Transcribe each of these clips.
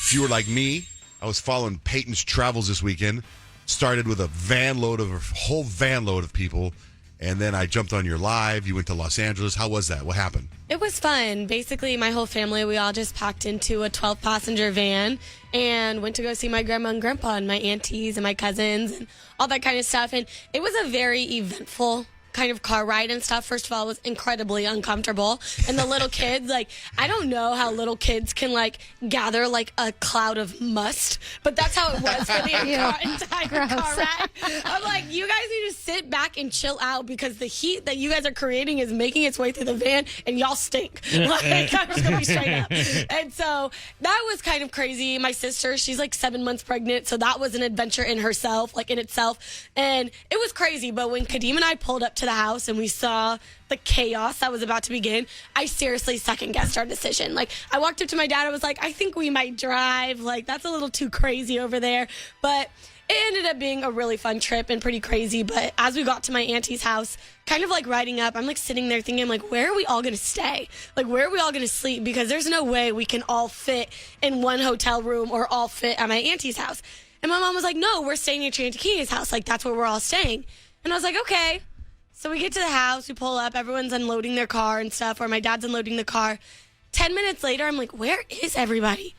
If you were like me, I was following Peyton's travels this weekend. Started with a whole van load of people. And then I jumped on your live. You went to Los Angeles. How was that? What happened? It was fun. Basically, my whole family, we all just packed into a 12-passenger van and went to go see my grandma and grandpa and my aunties and my cousins and all that kind of stuff. And it was a very eventful kind of car ride and stuff. First of all, it was incredibly uncomfortable. And the little kids, I don't know how little kids can, gather, a cloud of must. But that's how it was for the entire car ride. I'm like, you guys need to sit back and chill out because the heat that you guys are creating is making its way through the van and y'all stink. I'm just going to be straight up. And so that was kind of crazy. My sister, she's 7 months pregnant. So that was an adventure in herself, in itself. And it was crazy. But when Kadeem and I pulled up to the house and we saw the chaos that was about to begin, I seriously second-guessed our decision. I walked up to my dad, I was like, I think we might drive. That's a little too crazy over there. But it ended up being a really fun trip and pretty crazy. But as we got to my auntie's house, kind of riding up, I'm sitting there thinking, where are we all going to stay? Where are we all going to sleep? Because there's no way we can all fit in one hotel room or all fit at my auntie's house. And my mom was like, no, we're staying at your Auntie Kia's house. That's where we're all staying. And I was like, okay. So we get to the house, we pull up, everyone's unloading their car and stuff, or my dad's unloading the car. 10 minutes later, I'm like, where is everybody?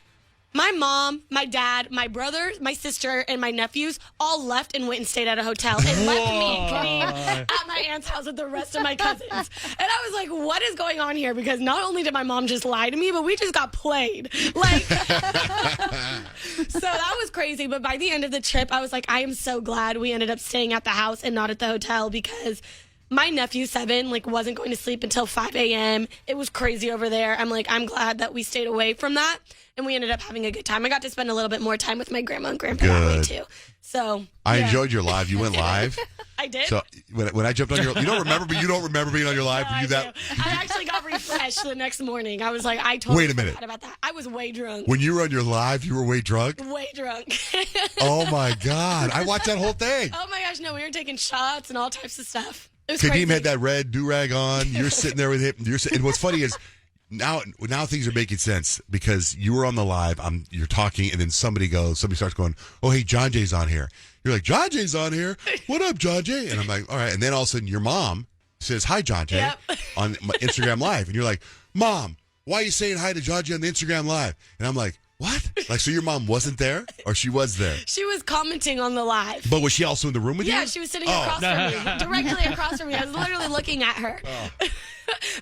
My mom, my dad, my brother, my sister, and my nephews all left and went and stayed at a hotel and left me, Kadeem, at my aunt's house with the rest of my cousins. And I was like, what is going on here? Because not only did my mom just lie to me, but we just got played. So that was crazy. But by the end of the trip, I was like, I am so glad we ended up staying at the house and not at the hotel because my nephew, 7, wasn't going to sleep until 5 a.m. It was crazy over there. I'm glad that we stayed away from that. And we ended up having a good time. I got to spend a little bit more time with my grandma and grandpa that way, too. So I enjoyed your live. You went live. I did. So when I jumped on your, you don't remember being on your live. No, Were you that? I actually got refreshed the next morning. I was like, I totally forgot about that. I was way drunk. When you were on your live, you were way drunk? Way drunk. Oh, my God. I watched that whole thing. Oh, my gosh. No, we were taking shots and all types of stuff. It was Kadeem crazy. had that red do-rag on. You're sitting there with him. And what's funny is now things are making sense because you were on the live. You're talking, and then somebody starts going, oh, hey, John Jay's on here. You're like, John Jay's on here. What up, John Jay? And I'm like, all right. And then all of a sudden your mom says, hi, John Jay, on my Instagram Live. And you're like, Mom, why are you saying hi to John Jay on the Instagram Live? And I'm like, what? So your mom wasn't there or she was there? She was commenting on the live. But was she also in the room with you? Yeah, she was sitting across from me, directly across from me. I was literally looking at her. Oh.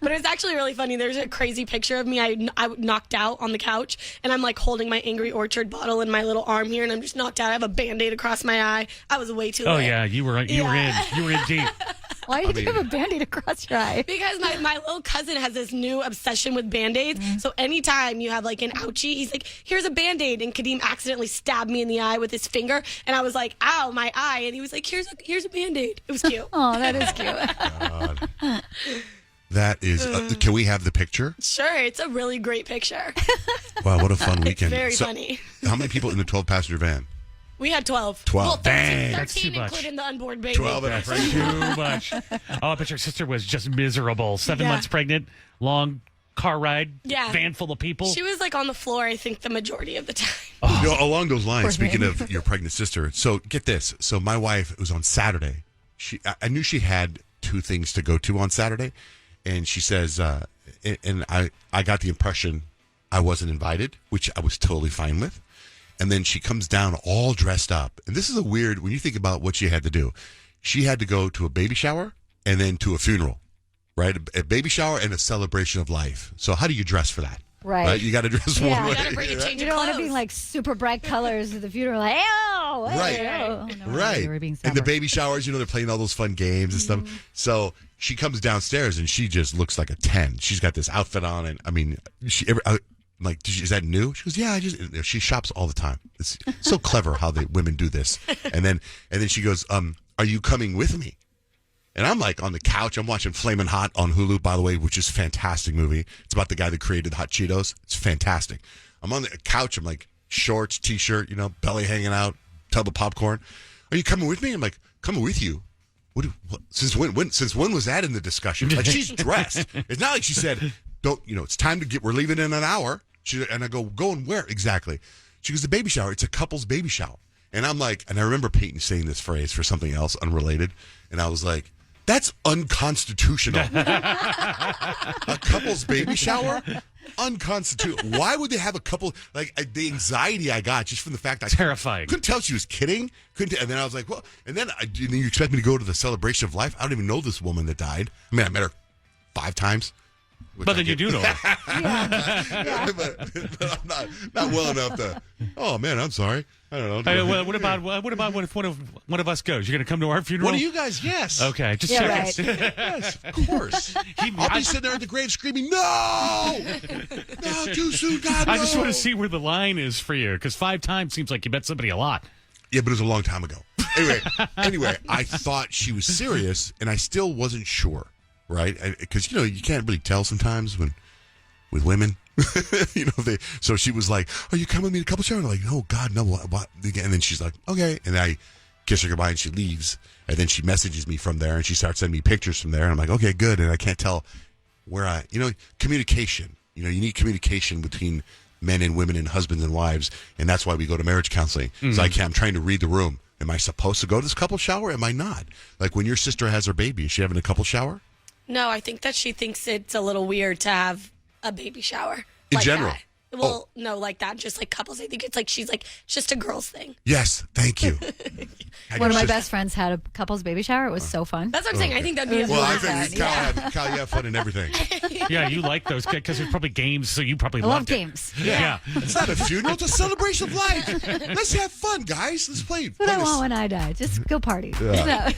But it's actually really funny. There's a crazy picture of me. I knocked out on the couch, and I'm holding my Angry Orchard bottle in my little arm here, and I'm just knocked out. I have a Band-Aid across my eye. I was way too late. Oh, yeah. You were in deep. Why did you have a Band-Aid across your eye? Because my little cousin has this new obsession with Band-Aids. Mm-hmm. So anytime you have an ouchie, he's like, here's a Band-Aid. And Kadeem accidentally stabbed me in the eye with his finger. And I was like, ow, my eye. And he was like, here's a Band-Aid. It was cute. Oh, that is cute. God. That is, can we have the picture? Sure. It's a really great picture. Wow, what a fun weekend. It's very funny. How many people in the 12-passenger van? We had 12. 12. Well, 13, That's too much. Including the unborn baby. 12 That's too much. Oh, but your sister was just miserable. 7 months pregnant, long car ride, van full of people. She was on the floor, I think, the majority of the time. Oh. Along those lines, speaking of your pregnant sister, so get this. So my wife, it was on Saturday. I knew she had 2 things to go to on Saturday. And she says, and I got the impression I wasn't invited, which I was totally fine with. And then she comes down all dressed up. And this is when you think about what she had to do. She had to go to a baby shower and then to a funeral, right? A baby shower and a celebration of life. So how do you dress for that? Right. You got to dress one way. You got to bring a change You of don't clothes. want to be super bright colors at the funeral. Ew! Right. Right. And the baby showers, they're playing all those fun games and stuff. So she comes downstairs and she just looks like a 10. She's got this outfit on, and I mean, is that new? She goes, yeah, she shops all the time. It's so clever how the women do this. And then she goes, are you coming with me? And I'm on the couch. I'm watching Flamin' Hot on Hulu, by the way, which is a fantastic movie. It's about the guy that created Hot Cheetos. It's fantastic. I'm on the couch. I'm shorts, T-shirt, belly hanging out, tub of popcorn. Are you coming with me? I'm like, coming with you? What, since when was that in the discussion? She's dressed. It's not like she said, don't, it's time to we're leaving in an hour. And I go and where exactly? She goes, the baby shower, it's a couple's baby shower. And I'm like, and I remember Peyton saying this phrase for something else unrelated. And I was like, that's unconstitutional. A couple's baby shower? Unconstitutional. Why would they have a couple? Like, the anxiety I got just from the fact I terrifying. Couldn't tell she was kidding. And then I was like, well, and then you expect me to go to the celebration of life? I don't even know this woman that died. I mean, I met her 5 times. But then you do know her. but I'm not well enough to. Oh man, I'm sorry. I don't know. Hey, well, what about if one of us goes? You're going to come to our funeral? One of you guys, yes. Okay, just check. Right. Yes, of course. I'll be sitting there at the grave screaming, "No, no, too soon, God, no." I just want to see where the line is for you, because 5 times seems like you bet somebody a lot. Yeah, but it was a long time ago. Anyway, I thought she was serious, and I still wasn't sure. Right, because you can't really tell sometimes with women, So she was like, "Are you coming with me to couple shower?" And I'm like, "Oh God, no!" What? And then she's like, "Okay," and I kiss her goodbye, and she leaves. And then she messages me from there, and she starts sending me pictures from there. And I'm like, "Okay, good." And I can't tell where communication. You need communication between men and women and husbands and wives, and that's why we go to marriage counseling. Mm-hmm. So I'm trying to read the room. Am I supposed to go to this couple shower? Am I not? Like when your sister has her baby, is she having a couple shower? No, I think that she thinks it's a little weird to have a baby shower. In general? That. Well, no, like that, just like couples. I think it's like she's like, it's just a girl's thing. Yes, thank you. One of my best friends had a couple's baby shower. It was so fun. That's what I'm saying. I think that'd be I think Cal, you have fun and everything. Yeah, you like those because there's probably games, so you probably love loved games. Yeah. It's not a funeral, it's a celebration of life. Let's have fun, guys. Let's play. That's what I want when I die. Just go party. Yeah.